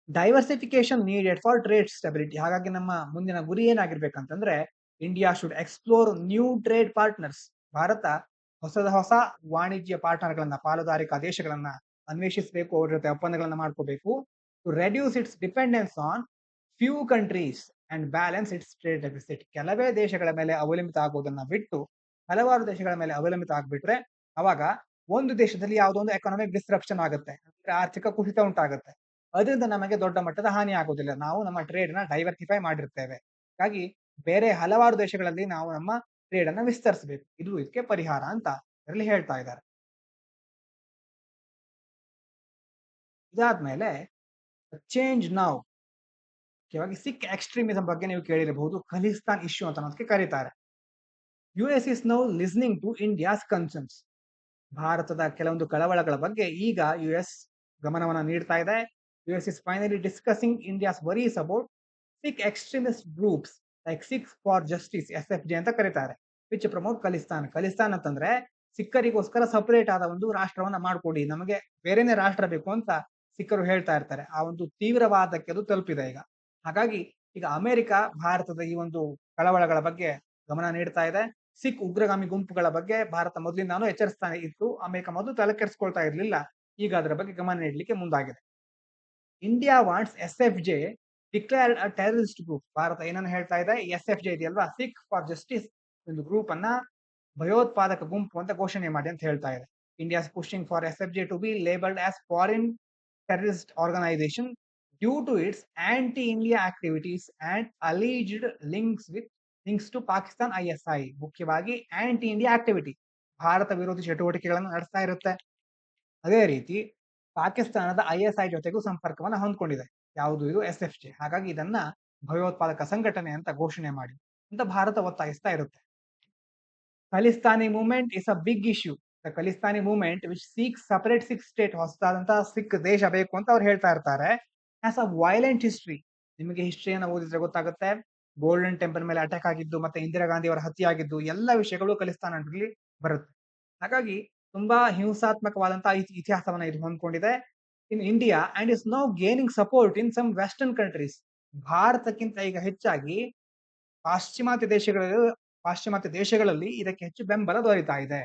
Diversification needed for trade stability. ಹಾಗಾಗಿ ನಮ್ಮ ಮುಂದಿನ ಗುರಿ ಏನಾಗಿರ್ಬೇಕಂತಂದ್ರೆ India should explore new trade partners. ಭಾರತ ಹೊಸ ವಾಣಿಜ್ಯ ಪಾರ್ಟ್ನರ್ಗಳನ್ನ, ಪಾಲುದಾರಿಕಾ ದೇಶಗಳನ್ನ ಅನ್ವೇಷಿಸಬೇಕು, ಅವ್ರ ಜೊತೆ ಒಪ್ಪಂದಗಳನ್ನ ಮಾಡ್ಕೋಬೇಕು. To reduce its dependence on few countries and balance its trade deficit. ಕೆಲವೇ ದೇಶಗಳ ಮೇಲೆ ಅವಲಂಬಿತ ಆಗೋದನ್ನ ಬಿಟ್ಟು ಹಲವಾರು ದೇಶಗಳ ಮೇಲೆ ಅವಲಂಬಿತ ಆಗ್ಬಿಟ್ರೆ ಅವಾಗ ಒಂದು ದೇಶದಲ್ಲಿ ಯಾವುದೋ ಒಂದು ಎಕನಾಮಿಕ್ ಡಿಸ್ರಪ್ಷನ್ ಆಗುತ್ತೆ, ಅಂದ್ರೆ ಆರ್ಥಿಕ ಕುಸಿತ ಉಂಟಾಗುತ್ತೆ. ಅದರಿಂದ ನಮಗೆ ದೊಡ್ಡ ಮಟ್ಟದ ಹಾನಿ ಆಗೋದಿಲ್ಲ. ನಾವು ನಮ್ಮ ಟ್ರೇಡ್ ನ ಡೈವರ್ಸಿಫೈ ಮಾಡಿರ್ತೇವೆ. ಹಾಗಾಗಿ ಬೇರೆ ಹಲವಾರು ದೇಶಗಳಲ್ಲಿ ನಾವು ನಮ್ಮ ಟ್ರೇಡ್ ಅನ್ನ ವಿಸ್ತರಿಸಬೇಕು. ಇದು ಇದಕ್ಕೆ ಪರಿಹಾರ ಅಂತ ಇದರಲ್ಲಿ ಹೇಳ್ತಾ ಇದ್ದಾರೆ. ಇದಾದ್ಮೇಲೆ ಚೇಂಜ್ ನೌ. ಮುಖ್ಯವಾಗಿ ಸಿಖ್ ಎಕ್ಸ್ಟ್ರೀಮಿಸಂ ಬಗ್ಗೆ ನೀವು ಕೇಳಿರಬಹುದು. ಖಲಿಸ್ತಾನ್ ಇಶ್ಯೂ ಅಂತ ಅನ್ನೋದಕ್ಕೆ ಕರೀತಾರೆ. U S is now listening to India's concerns. ಭಾರತದ ಕೆಲವೊಂದು ಕಳವಳಗಳ ಬಗ್ಗೆ ಈಗ ಯು ಎಸ್ ಗಮನವನ್ನ ನೀಡ್ತಾ ಇದೆ. U S is finally discussing India's worries about Sikh extremist groups like Sikh for Justice, SFJ ಅಂತ ಕರೀತಾರೆ, ವಿಚ್ ಪ್ರಮೋಟ್ ಖಲಿಸ್ತಾನ್. ಖಲಿಸ್ತಾನ್ ಅಂತಂದ್ರೆ ಸಿಖ್ಖರಿಗೋಸ್ಕರ ಸಪರೇಟ್ ಆದ ಒಂದು ರಾಷ್ಟ್ರವನ್ನ ಮಾಡ್ಕೊಡಿ, ನಮಗೆ ಬೇರೆನೆ ರಾಷ್ಟ್ರ ಬೇಕು ಅಂತ ಸಿಖ್ಖರು ಹೇಳ್ತಾ ಇರ್ತಾರೆ. ಆ ಒಂದು ತೀವ್ರವಾದಕ್ಕೆ ಅದು ತಲುಪಿದೆ ಈಗ. ಹಾಗಾಗಿ ಈಗ ಅಮೆರಿಕ ಭಾರತದ ಈ ಒಂದು ಕಳವಳಗಳ ಬಗ್ಗೆ ಗಮನ ನೀಡ್ತಾ ಇದೆ. ಸಿಖ್ ಉಗ್ರಗಾಮಿ ಗುಂಪುಗಳ ಬಗ್ಗೆ ಭಾರತ ಮೊದಲಿಂದಾನು ಎಚ್ಚರಿಸ್ತಾನೆ ಇತ್ತು. ಅಮೆರಿಕ ಮೊದಲು ತಲೆ ಕೆಡಿಸ್ಕೊಳ್ತಾ ಇರ್ಲಿಲ್ಲ, ಈಗ ಅದರ ಬಗ್ಗೆ ಗಮನ ನೀಡಲಿಕ್ಕೆ ಮುಂದಾಗಿದೆ. India wants SFJ declared a terrorist group. ಭಾರತ ಏನನ್ನು ಹೇಳ್ತಾ ಇದೆ, SFJ ಇದೆಯಲ್ವಾ, ಸಿಖ್ ಫಾರ್ ಜಸ್ಟಿಸ್, ಒಂದು ಗ್ರೂಪ್ ಅನ್ನ ಭಯೋತ್ಪಾದಕ ಗುಂಪು ಅಂತ ಘೋಷಣೆ ಮಾಡಿ ಅಂತ ಹೇಳ್ತಾ ಇದೆ. India pushing for SFJ to be labelled as foreign terrorist organisation due to its anti India activities and alleged links to Pakistan ISI. ಮುಖ್ಯವಾಗಿ ಆಂಟಿ ಇಂಡಿಯಾ ಆಕ್ಟಿವಿಟಿ, ಭಾರತ ವಿರೋಧಿ ಚಟುವಟಿಕೆಗಳನ್ನು ನಡೆಸ್ತಾ ಇರುತ್ತೆ. ಅದೇ ರೀತಿ ಪಾಕಿಸ್ತಾನದ ISI ಜೊತೆಗೂ ಸಂಪರ್ಕವನ್ನು ಹೊಂದ್ಕೊಂಡಿದೆ. ಯಾವುದು ಇದು, SFJ. ಹಾಗಾಗಿ ಇದನ್ನ ಭಯೋತ್ಪಾದಕ ಸಂಘಟನೆ ಅಂತ ಘೋಷಣೆ ಮಾಡಿ ಅಂತ ಭಾರತ ಒತ್ತಾಯಿಸ್ತಾ ಇರುತ್ತೆ. Khalistani movement is a big issue. The Khalistani movement which seeks separate Sikh state, ಹೊಸದಾದಂತಹ ಸಿಖ್ ದೇಶ ಬೇಕು ಅಂತ ಅವ್ರು ಹೇಳ್ತಾ ಇರ್ತಾರೆ. Has a violent history. ನಿಮಗೆ ಹಿಸ್ಟ್ರಿಯನ್ನು ಓದಿದ್ರೆ ಗೊತ್ತಾಗುತ್ತೆ. ಗೋಲ್ಡನ್ ಟೆಂಪಲ್ ಮೇಲೆ ಅಟ್ಯಾಕ್ ಆಗಿದ್ದು, ಮತ್ತೆ ಇಂದಿರಾ ಗಾಂಧಿ ಅವರ ಹತ್ಯೆ ಆಗಿದ್ದು, ಎಲ್ಲ ವಿಷಯಗಳು ಖಲಿಸ್ತಾನದಲ್ಲಿ ಬರುತ್ತೆ. ಹಾಗಾಗಿ ತುಂಬಾ ಹಿಂಸಾತ್ಮಕವಾದಂತಹ ಇತಿಹಾಸವನ್ನ ಇದು ಹೊಂದ್ಕೊಂಡಿದೆ in India and is now gaining support in some western countries. ಭಾರತಕ್ಕಿಂತ ಈಗ ಹೆಚ್ಚಾಗಿ ಪಾಶ್ಚಿಮಾತ್ಯ ದೇಶಗಳಲ್ಲಿ ಪಾಶ್ಚಿಮಾತ್ಯ ದೇಶಗಳಲ್ಲಿ ಇದಕ್ಕೆ ಹೆಚ್ಚು ಬೆಂಬಲ ದೊರೆತಾ ಇದೆ.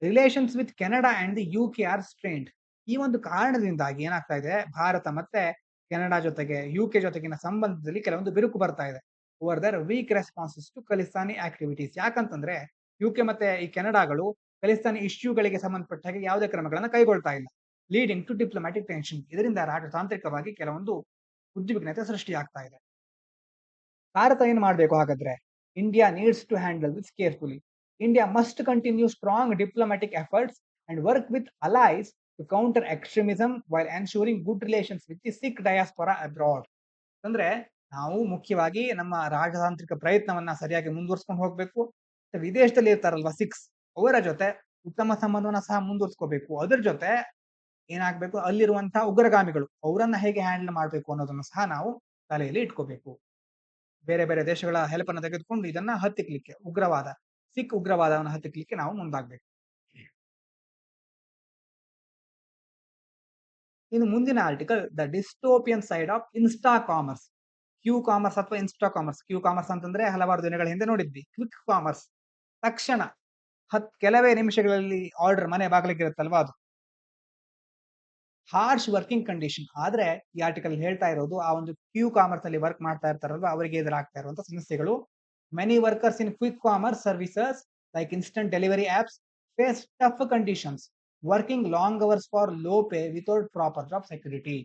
Relations with Canada and the UK are strained. ಈ ಒಂದು ಕಾರಣದಿಂದಾಗಿ ಏನಾಗ್ತಾ ಇದೆ, ಭಾರತ ಮತ್ತೆ ಕೆನಡಾ ಜೊತೆಗೆ ಯುಕೆ ಜೊತೆಗಿನ ಸಂಬಂಧದಲ್ಲಿ ಕೆಲವೊಂದು ಬಿರುಕು ಬರ್ತಾ ಇದೆ. Over their weak responses to Khalistani activities. ಯಾಕಂತಂದ್ರೆ ಯುಕೆ ಮತ್ತೆ ಈ ಕೆನಡಾಗಳು ಖಲಿಸ್ತಾನಿ ಇಶ್ಯೂಗಳಿಗೆ ಸಂಬಂಧಪಟ್ಟ ಹಾಗೆ ಯಾವುದೇ ಕ್ರಮಗಳನ್ನ ಕೈಗೊಳ್ತಾ ಇಲ್ಲ. Leading to diplomatic tension. ಇದರಿಂದ ರಾಜತಾಂತ್ರಿಕವಾಗಿ ಕೆಲವೊಂದು ಉದ್ವಿಗ್ನತೆ ಸೃಷ್ಟಿಯಾಗ್ತಾ ಇದೆ. ಭಾರತ ಏನ್ ಮಾಡಬೇಕು ಹಾಗಾದ್ರೆ? India needs to handle this carefully. India must continue strong diplomatic efforts and work with allies to counter extremism while ensuring good relations with the Sikh diaspora abroad. ಅಂದ್ರೆ ನಾವು ಮುಖ್ಯವಾಗಿ ನಮ್ಮ ರಾಜತಾಂತ್ರಿಕ ಪ್ರಯತ್ನವನ್ನ ಸರಿಯಾಗಿ ಮುಂದುವರ್ಸ್ಕೊಂಡು ಹೋಗ್ಬೇಕು. ವಿದೇಶದಲ್ಲಿ ಇರ್ತಾರಲ್ವಾ ಸಿಖ್ಸ್, ಅವರ ಜೊತೆ ಉತ್ತಮ ಸಂಬಂಧವನ್ನ ಸಹ ಮುಂದುವರ್ಸ್ಕೋಬೇಕು. ಅದ್ರ ಜೊತೆ ಏನಾಗ್ಬೇಕು, ಅಲ್ಲಿರುವಂತಹ ಉಗ್ರಗಾಮಿಗಳು ಅವರನ್ನ ಹೇಗೆ ಹ್ಯಾಂಡಲ್ ಮಾಡ್ಬೇಕು ಅನ್ನೋದನ್ನು ಸಹ ನಾವು ತಲೆಯಲ್ಲಿ ಇಟ್ಕೋಬೇಕು. ಬೇರೆ ಬೇರೆ ದೇಶಗಳ ಹೆಲ್ಪ್ ಅನ್ನು ತೆಗೆದುಕೊಂಡು ಇದನ್ನ ಹತ್ತಿಕ್ಲಿಕ್ಕೆ, ಸಿಖ್ ಉಗ್ರವಾದವನ್ನು ಹತ್ತಿಕ್ಲಿಕ್ಕೆ ನಾವು ಮುಂದಾಗಬೇಕು. ಇನ್ನು ಮುಂದಿನ article, the dystopian side of insta commerce. Q commerce ಅಥವಾ ಇನ್ಸ್ಟಾ ಕಾಮರ್ಸ್. ಕ್ಯೂ ಕಾಮರ್ಸ್ ಅಂತಂದ್ರೆ ಹಲವಾರು ದಿನಗಳ ಹಿಂದೆ ನೋಡಿದ್ವಿ. ಕ್ವಿಕ್ ಕಾಮರ್ಸ್, ತಕ್ಷಣ ಕೆಲವೇ ನಿಮಿಷಗಳಲ್ಲಿ ಆರ್ಡರ್ ಮನೆ ಬಾಗಿಲಿಗೆ ಇರುತ್ತಲ್ವಾ ಅದು. Harsh working condition. ಆದ್ರೆ ಈ ಆರ್ಟಿಕಲ್ ಹೇಳ್ತಾ ಇರೋದು ಆ ಒಂದು ಕ್ಯೂ ಕಾಮರ್ಸ್ ಅಲ್ಲಿ ವರ್ಕ್ ಮಾಡ್ತಾ ಇರ್ತಾರಲ್ವಾ ಅವರಿಗೆ ಎದುರಾಗ್ತಾ ಇರುವಂತಹ ಸಮಸ್ಯೆಗಳು. Many workers in quick commerce services like instant delivery apps face tough conditions, working long hours for low pay without proper job security.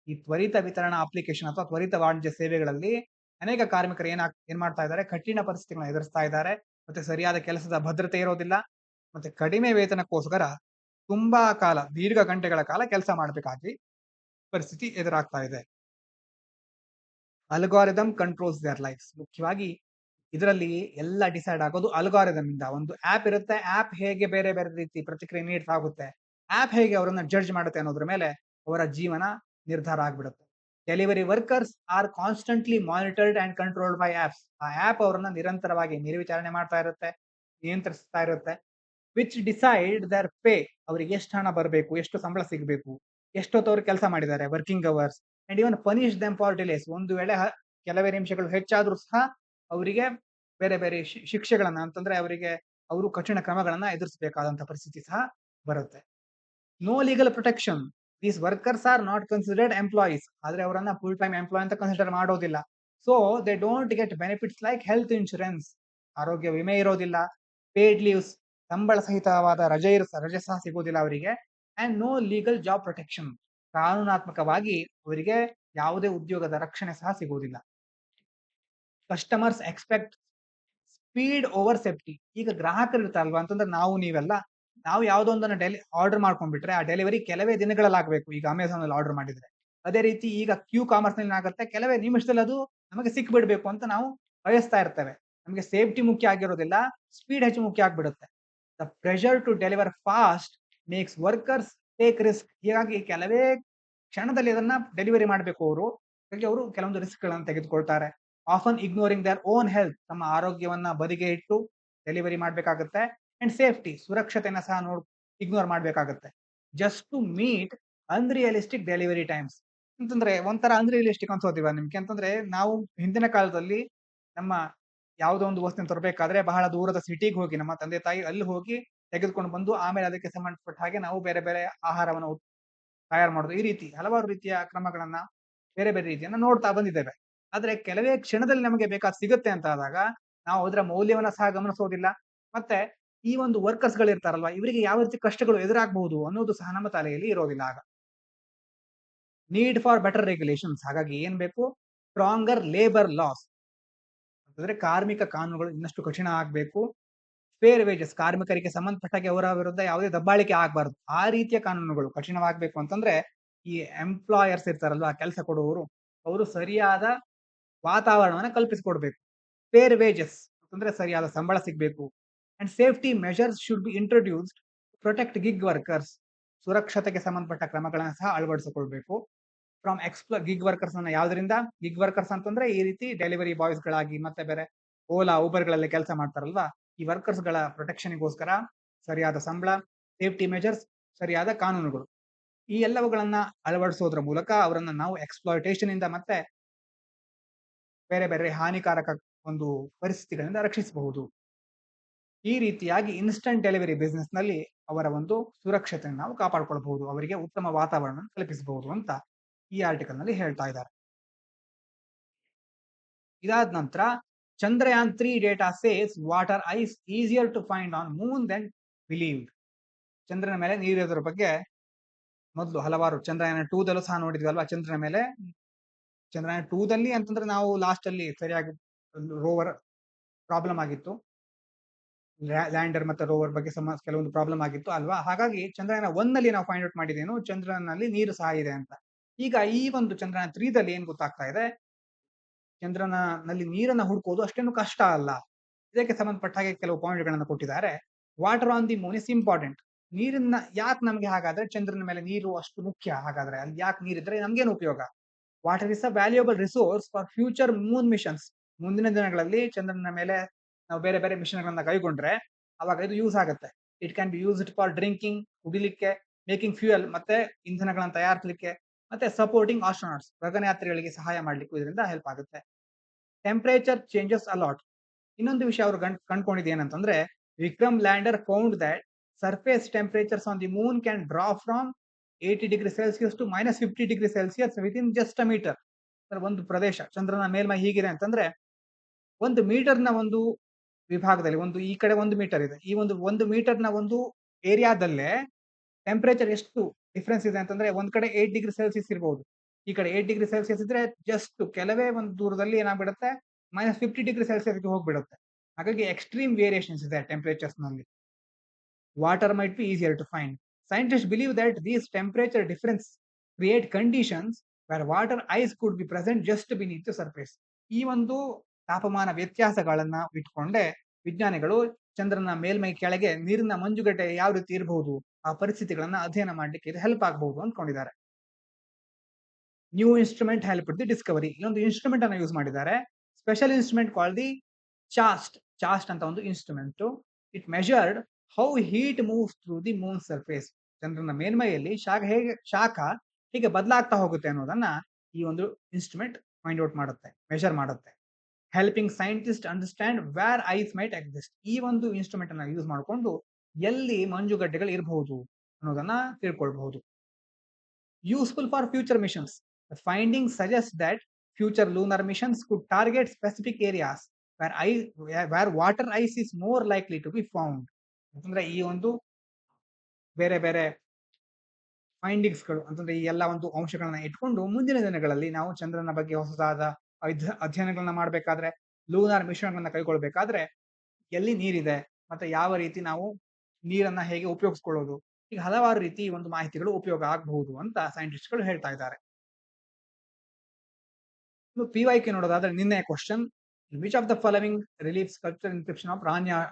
ಈ ತ್ವರಿತ ವಿತರಣಾ ಅಪ್ಲಿಕೇಶನ್ ಅಥವಾ ತ್ವರಿತ ವಾಣಿಜ್ಯ ಸೇವೆಗಳಲ್ಲಿ ಅನೇಕ ಕಾರ್ಮಿಕರು ಏನ್ ಮಾಡ್ತಾ ಇದ್ದಾರೆ, ಕಠಿಣ ಪರಿಸ್ಥಿತಿಗಳನ್ನು ಎದುರಿಸ್ತಾ ಇದ್ದಾರೆ. ಮತ್ತೆ ಸರಿಯಾದ ಕೆಲಸದ ಭದ್ರತೆ ಇರೋದಿಲ್ಲ. ಮತ್ತೆ ಕಡಿಮೆ ವೇತನಕ್ಕೋಸ್ಕರ ತುಂಬಾ ಕಾಲ, ದೀರ್ಘ ಗಂಟೆಗಳ ಕಾಲ ಕೆಲಸ ಮಾಡಬೇಕಾಗಿ ಪರಿಸ್ಥಿತಿ ಎದುರಾಗ್ತಾ ಇದೆ. Algorithm controls their lives. ಮುಖ್ಯವಾಗಿ ಇದರಲ್ಲಿ ಎಲ್ಲ ಡಿಸೈಡ್ ಆಗೋದು ಅಲ್ಗಾರಿದಮ್ ಇಂದ. ಒಂದು ಆಪ್ ಇರುತ್ತೆ, ಆಪ್ ಹೇಗೆ ಬೇರೆ ಬೇರೆ ರೀತಿ ಪ್ರತಿಕ್ರಿಯೆ ನೀಡ್ತಾ ಹೋಗುತ್ತೆ, ಆಪ್ ಹೇಗೆ ಅವರನ್ನ ಜಡ್ಜ್ ಮಾಡುತ್ತೆ ಅನ್ನೋದ್ರ ಮೇಲೆ ಅವರ ಜೀವನ ನಿರ್ಧಾರ ಆಗ್ಬಿಡುತ್ತೆ. Delivery workers are constantly monitored and controlled by apps. ಆ ಆಪ್ ಅವರನ್ನ ನಿರಂತರವಾಗಿ ಮೇಲ್ವಿಚಾರಣೆ ಮಾಡ್ತಾ ಇರುತ್ತೆ, ನಿಯಂತ್ರಿಸ್ತಾ ಇರುತ್ತೆ. Which decide their pay. ಅವರಿಗೆ ಎಷ್ಟು ಹಣ ಬರಬೇಕು, ಎಷ್ಟು ಸಂಬಳ ಸಿಗಬೇಕು, ಎಷ್ಟೊತ್ತು ಅವ್ರು ಕೆಲಸ ಮಾಡಿದ್ದಾರೆ, working hours, and even punish them for delays. ಒಂದು ವೇಳೆ ಕೆಲವೇ ನಿಮಿಷಗಳು ಹೆಚ್ಚಾದ್ರೂ ಸಹ ಅವರಿಗೆ ಬೇರೆ ಬೇರೆ ಶಿಕ್ಷೆಗಳನ್ನ, ಅಂತಂದ್ರೆ ಅವರಿಗೆ ಅವರು ಕಠಿಣ ಕ್ರಮಗಳನ್ನ ಎದುರಿಸಬೇಕಾದಂತಹ ಪರಿಸ್ಥಿತಿ ಸಹ ಬರುತ್ತೆ. No legal protection. These workers are not considered employees. ಆದ್ರೆ ಅವರನ್ನ ಫುಲ್ ಟೈಮ್ ಎಂಪ್ಲಾಯ್ ಅಂತ ಕನ್ಸಿಡರ್ ಮಾಡೋದಿಲ್ಲ. So they don't get benefits like health insurance. ಆರೋಗ್ಯ ವಿಮೆ ಇರೋದಿಲ್ಲ. ಪೇಡ್ ಲೀವ್ಸ್, ಸಂಬಳ ಸಹಿತವಾದ ರಜೆ ಸಹ ಸಿಗೋದಿಲ್ಲ ಅವರಿಗೆ. And no legal job protection. ಕಾನೂನಾತ್ಮಕವಾಗಿ ಅವರಿಗೆ ಯಾವುದೇ ಉದ್ಯೋಗದ ರಕ್ಷಣೆ ಸಹ ಸಿಗುವುದಿಲ್ಲ. Customers expect speed over safety. ಈಗ ಗ್ರಾಹಕರು ಇರ್ತಾರಲ್ವಾ, ಅಂತಂದ್ರೆ ನಾವು ಯಾವುದೋ ಒಂದನ್ನು ಆರ್ಡರ್ ಮಾಡ್ಕೊಂಡ್ಬಿಟ್ರೆ ಆ ಡೆಲಿವರಿ ಕೆಲವೇ ದಿನಗಳಲ್ಲಿ ಆಗ್ಬೇಕು. ಈಗ ಅಮೆಝಾನ್ ಅಲ್ಲಿ ಆರ್ಡರ್ ಮಾಡಿದ್ರೆ ಅದೇ ರೀತಿ ಈಗ ಕ್ಯೂ ಕಾಮರ್ಸ್ ನಲ್ಲಿ ಏನಾಗುತ್ತೆ, ಕೆಲವೇ ನಿಮಿಷದಲ್ಲಿ ಅದು ನಮಗೆ ಸಿಕ್ಬಿಡ್ಬೇಕು ಅಂತ ನಾವು ಬಯಸ್ತಾ ಇರ್ತೇವೆ. ನಮಗೆ ಸೇಫ್ಟಿ ಮುಖ್ಯ ಆಗಿರೋದಿಲ್ಲ, ಸ್ಪೀಡ್ ಹೆಚ್ಚು ಮುಖ್ಯ ಆಗ್ಬಿಡುತ್ತೆ. The pressure to deliver fast makes workers take risk. ಹೀಗಾಗಿ ಕೆಲವೇ ಕ್ಷಣದಲ್ಲಿ ಅದನ್ನ ಡೆಲಿವರಿ ಮಾಡಬೇಕು ಅವರು, ಹಾಗಾಗಿ ಅವರು ಕೆಲವೊಂದು ರಿಸ್ಕ್ ಗಳನ್ನು ತೆಗೆದುಕೊಳ್ತಾರೆ. Often ignoring their own health. ತಮ್ಮ ಆರೋಗ್ಯವನ್ನ ಬದಿಗೆ ಇಟ್ಟು ಡೆಲಿವರಿ ಮಾಡ್ಬೇಕಾಗುತ್ತೆ. ಅಂಡ್ ಸೇಫ್ಟಿ, ಸುರಕ್ಷತೆಯನ್ನ ಸಹ ಇಗ್ನೋರ್ ಮಾಡ್ಬೇಕಾಗುತ್ತೆ. Just to meet unrealistic delivery times. ಅಂತಂದ್ರೆ ಒಂಥರ ಅನ್ರಿಯಲಿಸ್ಟಿಕ್ ಅನ್ಸೋದಿವ ನಿಮ್ಗೆ? ಅಂತಂದ್ರೆ ನಾವು ಹಿಂದಿನ ಕಾಲದಲ್ಲಿ ನಮ್ಮ ಯಾವುದೋ ಒಂದು ವಸ್ತುನ ತರಬೇಕಾದ್ರೆ ಬಹಳ ದೂರದ ಸಿಟಿಗೆ ಹೋಗಿ ನಮ್ಮ ತಂದೆ ತಾಯಿ ಅಲ್ಲಿ ಹೋಗಿ ತೆಗೆದುಕೊಂಡು ಬಂದು ಆಮೇಲೆ ಅದಕ್ಕೆ ಸಂಬಂಧಪಟ್ಟ ಹಾಗೆ ನಾವು ಬೇರೆ ಬೇರೆ ಆಹಾರವನ್ನು ತಯಾರು ಮಾಡೋದು, ಈ ರೀತಿ ಹಲವಾರು ರೀತಿಯ ಕ್ರಮಗಳನ್ನ, ಬೇರೆ ಬೇರೆ ರೀತಿಯನ್ನ ನೋಡ್ತಾ ಬಂದಿದ್ದೇವೆ. ಆದ್ರೆ ಕೆಲವೇ ಕ್ಷಣದಲ್ಲಿ ನಮಗೆ ಬೇಕಾದ ಸಿಗುತ್ತೆ ಅಂತ ಆದಾಗ ನಾವು ಅದರ ಮೌಲ್ಯವನ್ನ ಸಹ ಗಮನಿಸೋದಿಲ್ಲ. ಮತ್ತೆ ಈ ಒಂದು ವರ್ಕರ್ಸ್ ಗಳು ಇರ್ತಾರಲ್ವಾ, ಇವರಿಗೆ ಯಾವ ರೀತಿ ಕಷ್ಟಗಳು ಎದುರಾಗಬಹುದು ಅನ್ನೋದು ಸಹ ನಮ್ಮ ತಲೆಯಲ್ಲಿ ಇರೋದಿಲ್ಲ. ಆಗ ನೀಡ್ ಫಾರ್ ಬೆಟರ್ ರೆಗ್ಯುಲೇಷನ್ಸ್. ಹಾಗಾಗಿ ಏನ್ ಬೇಕು? Stronger labour loss. ಅಂತಂದ್ರೆ ಕಾರ್ಮಿಕ ಕಾನೂನುಗಳು ಇನ್ನಷ್ಟು ಕಠಿಣ ಆಗ್ಬೇಕು. ಫೇರ್ ವೇಜಸ್, ಕಾರ್ಮಿಕರಿಗೆ ಸಂಬಂಧಪಟ್ಟಾಗೆ ಅವರ ವಿರುದ್ಧ ಯಾವುದೇ ದಬ್ಬಾಳಿಕೆ ಆಗ್ಬಾರ್ದು. ಆ ರೀತಿಯ ಕಾನೂನುಗಳು ಕಠಿಣವಾಗಬೇಕು. ಅಂತಂದ್ರೆ ಈ ಎಂಪ್ಲಾಯರ್ಸ್ ಇರ್ತಾರಲ್ವಾ, ಕೆಲಸ ಕೊಡುವವರು, ಅವರು ಸರಿಯಾದ ವಾತಾವರಣವನ್ನ ಕಲ್ಪಿಸಿಕೊಡ್ಬೇಕು. ಫೇರ್ ವೇಜಸ್ ಅಂತಂದ್ರೆ ಸರಿಯಾದ ಸಂಬಳ ಸಿಗ್ಬೇಕು. And safety measures should be introduced protect gig workers. ಸುರಕ್ಷತೆಗೆ ಸಂಬಂಧಪಟ್ಟ ಕ್ರಮಗಳನ್ನು ಸಹ ಅಳವಡಿಸಿಕೊಳ್ಬೇಕು. ಫ್ರಮ್ ಗಿಗ್ ವರ್ಕರ್ಸ್ ಅನ್ನ ಯಾವ್ದ್ರಿಂದ? ಗಿಗ್ ವರ್ಕರ್ಸ್ ಅಂತಂದ್ರೆ ಈ ರೀತಿ ಡೆಲಿವರಿ ಬಾಯ್ಸ್ ಗಳಾಗಿ ಮತ್ತೆ ಬೇರೆ ಓಲಾ ಊಬರ್ ಗಳಲ್ಲಿ ಕೆಲಸ ಮಾಡ್ತಾರಲ್ವಾ, ಈ ವರ್ಕರ್ಸ್ ಗಳ ಪ್ರೊಟೆಕ್ಷನ್ಗೋಸ್ಕರ ಸರಿಯಾದ ಸಂಬಳ, ಸೇಫ್ಟಿ ಮೆಜರ್ಸ್, ಸರಿಯಾದ ಕಾನೂನುಗಳು, ಈ ಎಲ್ಲವುಗಳನ್ನ ಅಳವಡಿಸೋದ್ರ ಮೂಲಕ ಅವರನ್ನ ನಾವು ಎಕ್ಸ್ಪ್ಲಾಯಿಟೇಷನ್ ಇಂದ ಮತ್ತೆ ಬೇರೆ ಬೇರೆ ಹಾನಿಕಾರಕ ಒಂದು ಪರಿಸ್ಥಿತಿಗಳಿಂದ ರಕ್ಷಿಸಬಹುದು. ಈ ರೀತಿಯಾಗಿ ಇನ್ಸ್ಟಂಟ್ ಡೆಲಿವರಿ ಬಿಸ್ನೆಸ್ ನಲ್ಲಿ ಅವರ ಒಂದು ಸುರಕ್ಷತೆಯನ್ನು ನಾವು ಕಾಪಾಡಿಕೊಳ್ಳಬಹುದು, ಅವರಿಗೆ ಉತ್ತಮ ವಾತಾವರಣ ಕಲ್ಪಿಸಬಹುದು ಅಂತ ಈ ಆರ್ಟಿಕಲ್ ನಲ್ಲಿ ಹೇಳ್ತಾ ಇದ್ದಾರೆ. ಇದಾದ ನಂತರ Chandrayaan three data says water ice easier to find on moon than believed. ಚಂದ್ರನ ಮೇಲೆ ನೀರಿರೋದ್ರ ಬಗ್ಗೆ ಮೊದಲು ಹಲವಾರು ಚಂದ್ರಯಾನ 2 ದಲ್ಲೂ ಸಹ ನೋಡಿದ್ವಿ ಅಲ್ವಾ. ಚಂದ್ರಯಾನ 2 ದಲ್ಲಿ ಅಂತಂದ್ರೆ ನಾವು ಲಾಸ್ಟ್ ಅಲ್ಲಿ ಸರಿಯಾಗಿ ರೋವರ್ ಪ್ರಾಬ್ಲಮ್ ಆಗಿತ್ತು, ಲ್ಯಾಂಡರ್ ಮತ್ತೆ ರೋವರ್ ಬಗ್ಗೆ ಕೆಲವೊಂದು ಪ್ರಾಬ್ಲಮ್ ಆಗಿತ್ತು ಅಲ್ವಾ. ಹಾಗಾಗಿ ಚಂದ್ರಯಾನ 1 ನಲ್ಲಿ ನಾವು ಫೈಂಡ್ ಔಟ್ ಮಾಡಿದೇನು, ಚಂದ್ರನಲ್ಲಿ ನೀರು ಸಹ ಇದೆ ಅಂತ. ಈಗ ಈ ಒಂದು ಚಂದ್ರಯಾನ 3 ದಲ್ಲಿ ಏನ್ ಗೊತ್ತಾಗ್ತಾ ಇದೆ, ಚಂದ್ರನಲ್ಲಿ ನೀರನ್ನ ಹುಡುಕೋದು ಅಷ್ಟೇನು ಕಷ್ಟ ಅಲ್ಲ. ಇದಕ್ಕೆ ಸಂಬಂಧಪಟ್ಟ ಹಾಗೆ ಕೆಲವು ಪಾಯಿಂಟ್ ಗಳನ್ನ ಕೊಟ್ಟಿದ್ದಾರೆ. Water on the Moon is important. ನೀರನ್ನ ಯಾಕೆ ನಮ್ಗೆ, ಹಾಗಾದ್ರೆ ಚಂದ್ರನ ಮೇಲೆ ನೀರು ಅಷ್ಟು ಮುಖ್ಯ, ಹಾಗಾದ್ರೆ ಅಲ್ಲಿ ಯಾಕೆ ನೀರಿದ್ರೆ ನಮ್ಗೇನು ಉಪಯೋಗ? Water is a valuable resource for future moon missions. ಮುಂದಿನ ದಿನಗಳಲ್ಲಿ ಚಂದ್ರನ ಮೇಲೆ ನಾವು ಬೇರೆ ಬೇರೆ ಮಿಷನ್ ಗಳನ್ನ ಕೈಗೊಂಡ್ರೆ ಅವಾಗ ಇದು ಯೂಸ್ ಆಗುತ್ತೆ. It can be used for drinking, ಕುಡಿಲಿಕ್ಕೆ, ಮೇಕಿಂಗ್ ಫ್ಯೂಯಲ್, ಮತ್ತೆ ಇಂಧನಗಳನ್ನ ತಯಾರಿಸಲಿಕ್ಕೆ, ಮತ್ತೆ ಸಪೋರ್ಟಿಂಗ್ ಆಸ್ಟ್ರೋನಾಟ್ಸ್, ಗಗನಯಾತ್ರಿಗಳಿಗೆ ಸಹಾಯ ಮಾಡ್ಲಿಕ್ಕೂ ಇದರಿಂದ ಹೆಲ್ಪ್ ಆಗುತ್ತೆ. Temperature changes a lot. ಇನ್ನೊಂದು ವಿಷಯ ಅವರು ಕಂಡುಕೊಂಡಿದ್ದು ಏನಂತಂದ್ರೆ, Vikram lander found that surface temperatures on the moon can draw from 80 degree Celsius to -50 degree Celsius within just a metre. ಒಂದು ಪ್ರದೇಶ ಚಂದ್ರನ ಮೇಲ್ಮೈ ಹೀಗಿದೆ ಅಂತಂದ್ರೆ 1 ಮೀಟರ್ನ ಒಂದು ವಿಭಾಗದಲ್ಲಿ, ಈ ಕಡೆ 1 ಮೀಟರ್ ಇದೆ, ಈ ಒಂದು ಮೀಟರ್ನ ಒಂದು ಏರಿಯಾದಲ್ಲೇ ಟೆಂಪರೇಚರ್ ಎಷ್ಟು ಡಿಫ್ರೆನ್ಸ್ ಇದೆ ಅಂತಂದ್ರೆ ಒಂದ್ ಕಡೆ 8 ಡಿಗ್ರಿ ಸೆಲ್ಸಿಯಸ್ ಇರಬಹುದು, ಈ ಕಡೆ 8 ಡಿಗ್ರಿ ಸೆಲ್ಸಿಯಸ್ ಇದ್ರೆ ಜಸ್ಟ್ ಕೆಲವೇ ಒಂದು ದೂರದಲ್ಲಿ ಏನಾಗ್ಬಿಡುತ್ತೆ, -50 ಡಿಗ್ರಿ ಸೆಲ್ಸಿಯಸ್ ಹೋಗ್ಬಿಡುತ್ತೆ. ಹಾಗಾಗಿ ಎಕ್ಸ್ಟ್ರೀಮ್ ವೇರಿಯೇಷನ್ಸ್ ಇದೆ ಟೆಂಪರೇಚರ್ಸ್ ನಲ್ಲಿ. Water might be easier to find. Scientists believe that these temperature difference create conditions where water ice could be present just beneath the surface. ಈ ಒಂದು ತಾಪಮಾನ ವ್ಯತ್ಯಾಸಗಳನ್ನ ಇಟ್ಕೊಂಡೆ ವಿಜ್ಞಾನಿಗಳು ಚಂದ್ರನ ಮೇಲ್ಮೈ ಕೆಳಗೆ ನೀರಿನ ಮಂಜುಗಡ್ಡೆ ಯಾವ ರೀತಿ ಇರಬಹುದು, ಆ ಪರಿಸ್ಥಿತಿಗಳನ್ನ ಅಧ್ಯಯನ ಮಾಡ್ಲಿಕ್ಕೆ ಇದು ಹೆಲ್ಪ್ ಆಗಬಹುದು ಅಂದ್ಕೊಂಡಿದ್ದಾರೆ. New instrument help the discovery. ಇನ್ನೊಂದು ಇನ್ಸ್ಟ್ರೂಮೆಂಟ್ ಅನ್ನು ಯೂಸ್ ಮಾಡಿದ್ದಾರೆ, special instrument called the ChaSTE ಅಂತ ಒಂದು instrument. It measured how heat moves through the moon surface. ಚಂದ್ರನ ಮೇಲ್ಮೈಯಲ್ಲಿ ಶಾಖ ಹೇಗೆ ಬದಲಾಗ್ತಾ ಹೋಗುತ್ತೆ ಅನ್ನೋದನ್ನ ಈ ಒಂದು ಇನ್ಸ್ಟ್ರೂಮೆಂಟ್ ಫೈಂಡ್ ಔಟ್ ಮಾಡುತ್ತೆ, ಮೆಜರ್ ಮಾಡುತ್ತೆ. Helping scientist understand where ice might exist. ಈ ಒಂದು ಇನ್ಸ್ಟ್ರೂಮೆಂಟ್ ಅನ್ನ ಯೂಸ್ ಮಾಡಿಕೊಂಡು ಎಲ್ಲಿ ಮಂಜುಗಡ್ಡೆಗಳು ಇರಬಹುದು ಅನ್ನೋದನ್ನ ತಿಳ್ಕೊಳ್ಬಹುದು. Useful for future missions. The findings suggest that future lunar missions could target specific areas where water ice is more likely to be found. ಅಂತಂದ್ರೆ ಈ ಒಂದು ಬೇರೆ ಬೇರೆ ಫೈಂಡಿಂಗ್ಸ್ಗಳು ಅಂತಂದ್ರೆ ಈ ಎಲ್ಲ ಒಂದು ಅಂಶಗಳನ್ನ ಇಟ್ಕೊಂಡು ಮುಂದಿನ ದಿನಗಳಲ್ಲಿ ನಾವು ಚಂದ್ರನ ಬಗ್ಗೆ ಹೊಸದಾದ ಅಧ್ಯಯನಗಳನ್ನ ಮಾಡಬೇಕಾದ್ರೆ, ಲೂನಾರ್ ಮಿಷನ್ಗಳನ್ನ ಕೈಗೊಳ್ಬೇಕಾದ್ರೆ ಎಲ್ಲಿ ನೀರಿದೆ ಮತ್ತೆ ಯಾವ ರೀತಿ ನಾವು ನೀರನ್ನ ಹೇಗೆ ಉಪಯೋಗಿಸ್ಕೊಳ್ಳೋದು, ಈಗ ಹಲವಾರು ರೀತಿ ಒಂದು ಮಾಹಿತಿಗಳು ಉಪಯೋಗ ಆಗಬಹುದು ಅಂತ ಸೈಂಟಿಸ್ಟ್ಗಳು ಹೇಳ್ತಾ ಇದ್ದಾರೆ. PYQ ನೋಡೋದಾದ್ರೆ ನಿನ್ನೆ question, which of the following relief sculpture inscription of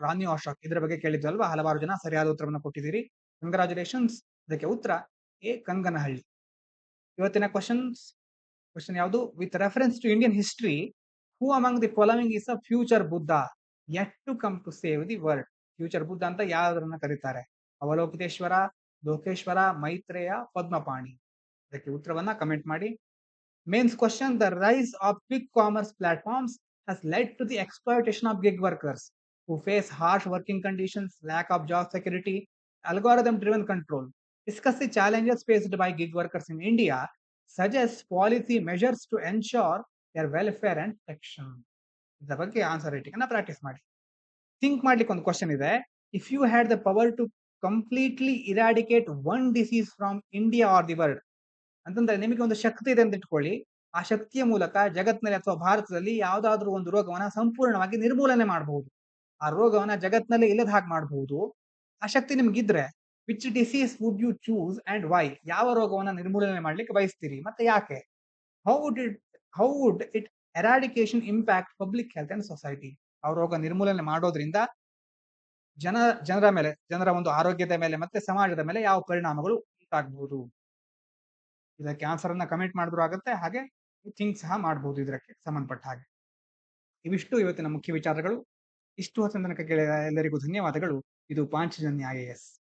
Rani ಆಶ್ರಕ್, ಇದರ ಬಗ್ಗೆ ಕೇಳಿದ್ವಲ್ವಾ. ಹಲವಾರು ಜನ ಸರಿಯಾದ ಉತ್ತರವನ್ನು ಕೊಟ್ಟಿದ್ದೀರಿ, ಕಂಗ್ರಾಚುಲೇಷನ್ಸ್. ಇದಕ್ಕೆ ಉತ್ತರ ಎ ಕಂಗನಹಳ್ಳಿ. ಇವತ್ತಿನ ಕ್ವಶನ್ ಯಾವುದು? With reference to Indian history, who among the following is a future Buddha yet to come to save the world. Future Buddha ಅಂತ ಯಾವ್ದನ್ನ ಕರೀತಾರೆ? ಅವಲೋಕಿತೇಶ್ವರ, ಲೋಕೇಶ್ವರ, ಮೈತ್ರೇಯ, ಪದ್ಮಪಾಣಿ. ಇದಕ್ಕೆ ಉತ್ತರವನ್ನ ಕಮೆಂಟ್ ಮಾಡಿ. Mains question, the rise of quick commerce platforms has led to the exploitation of gig workers who face harsh working conditions, lack of job security, algorithm driven control. Discuss the challenges faced by gig workers in India, suggest policy measures to ensure their welfare and protection. ಇದರ ಬಗ್ಗೆ answer writing ಅನ್ನ practice ಮಾಡಿ. Think ಮಾಡ್ಲಿಕ್ಕೆ ಒಂದು question ಇದೆ, if you had the power to completely eradicate one disease from India or the world ಅಂತಂದ್ರೆ ನಿಮಗೆ ಒಂದು ಶಕ್ತಿ ಇದೆ ಅಂತ ಇಟ್ಕೊಳ್ಳಿ, ಆ ಶಕ್ತಿಯ ಮೂಲಕ ಜಗತ್ತಿನಲ್ಲಿ ಅಥವಾ ಭಾರತದಲ್ಲಿ ಯಾವ್ದಾದ್ರು ಒಂದು ರೋಗವನ್ನ ಸಂಪೂರ್ಣವಾಗಿ ನಿರ್ಮೂಲನೆ ಮಾಡಬಹುದು, ಆ ರೋಗವನ್ನ ಜಗತ್ತಿನಲ್ಲಿ ಇಲ್ಲದ ಹಾಗೆ ಮಾಡಬಹುದು. ಆ ಶಕ್ತಿ ನಿಮ್ಗಿದ್ರೆ which disease would you choose and why? ಯಾವ ರೋಗವನ್ನ ನಿರ್ಮೂಲನೆ ಮಾಡ್ಲಿಕ್ಕೆ ಬಯಸ್ತೀರಿ ಮತ್ತೆ ಯಾಕೆ? How would it eradication impact public health and society? ಆ ರೋಗ ನಿರ್ಮೂಲನೆ ಮಾಡೋದ್ರಿಂದ ಜನ ಜನರ ಒಂದು ಆರೋಗ್ಯದ ಮೇಲೆ ಮತ್ತೆ ಸಮಾಜದ ಮೇಲೆ ಯಾವ ಪರಿಣಾಮಗಳು ಉಂಟಾಗಬಹುದು? ಇದಕ್ಕೆ ಆನ್ಸರ್ ಅನ್ನ ಕಮೆಂಟ್ ಮಾಡಿದ್ರು ಆಗುತ್ತೆ. ಹಾಗೆ ಥಿಂಕ್ ಸಹ ಮಾಡಬಹುದು ಇದಕ್ಕೆ ಸಂಬಂಧಪಟ್ಟ ಹಾಗೆ. ಇವಿಷ್ಟು ಇವತ್ತಿನ ಮುಖ್ಯ ವಿಚಾರಗಳು. ಇಷ್ಟು ಹೊತ್ತಿನ ತನಕ ಕೇಳಿದ ಎಲ್ಲರಿಗೂ ಧನ್ಯವಾದಗಳು. ಇದು ಪಾಂಚಜನ್ಯ IAS.